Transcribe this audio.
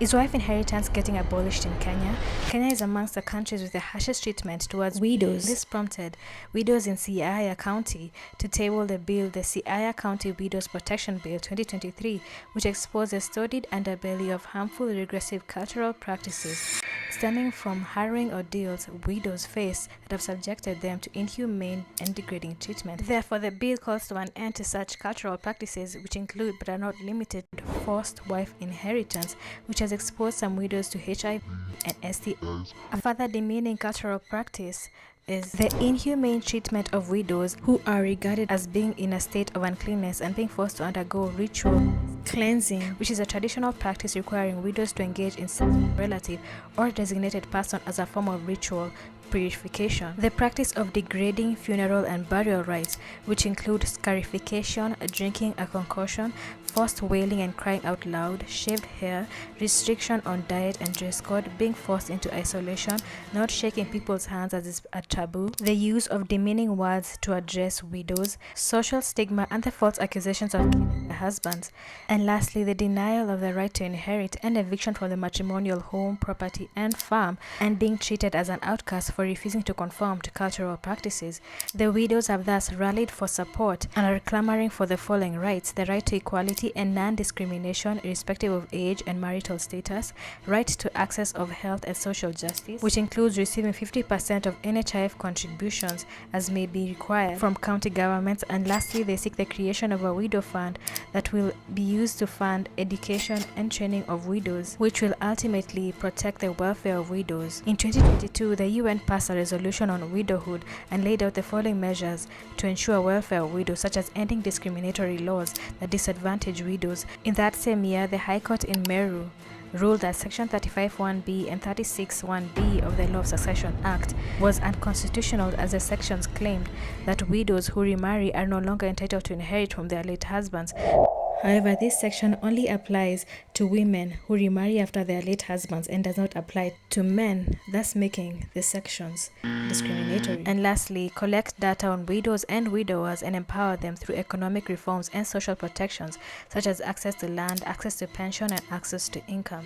Is wife inheritance getting abolished in Kenya? Kenya is amongst the countries with the harshest treatment towards widows. This prompted widows in Siaya County to table the bill, the Siaya County Widows Protection Bill 2023, which exposed the sordid underbelly of harmful regressive cultural practices stemming from harrowing ordeals widows face that have subjected them to inhumane and degrading treatment. Therefore, the bill calls for an end to such cultural practices, which include but are not limited to forced wife inheritance, which has exposed some widows to HIV and STIs. A further demeaning cultural practice is the inhumane treatment of widows who are regarded as being in a state of uncleanness and being forced to undergo ritual cleansing, which is a traditional practice requiring widows to engage in sex with a relative or designated person as a form of ritual purification. The practice of degrading funeral and burial rites, which include scarification, drinking a concoction, forced wailing and crying out loud, shaved hair, restriction on diet and dress code, being forced into isolation, not shaking people's hands as is a taboo, the use of demeaning words to address widows, social stigma and the false accusations of killing their husbands, and lastly the denial of the right to inherit and eviction from the matrimonial home, property and farm, and being treated as an outcast for refusing to conform to cultural practices. The widows have thus rallied for support and are clamoring for the following rights: the right to equality and non-discrimination irrespective of age and marital status, right to access of health and social justice, which includes receiving 50% of NHIF contributions as may be required from county governments, and lastly they seek the creation of a widow fund that will be used to fund education and training of widows, which will ultimately protect the welfare of widows. In 2022, the UN passed a resolution on widowhood and laid out the following measures to ensure welfare of widows, such as ending discriminatory laws that disadvantage widows. In that same year, the High Court in Meru ruled that Section 35(1)(b) and 36(1)(b) of the Law of Succession Act was unconstitutional, as the sections claimed that widows who remarry are no longer entitled to inherit from their late husbands. However, this section only applies to women who remarry after their late husbands and does not apply to men, thus making the sections discriminatory. And lastly, collect data on widows and widowers and empower them through economic reforms and social protections, such as access to land, access to pension, and access to income.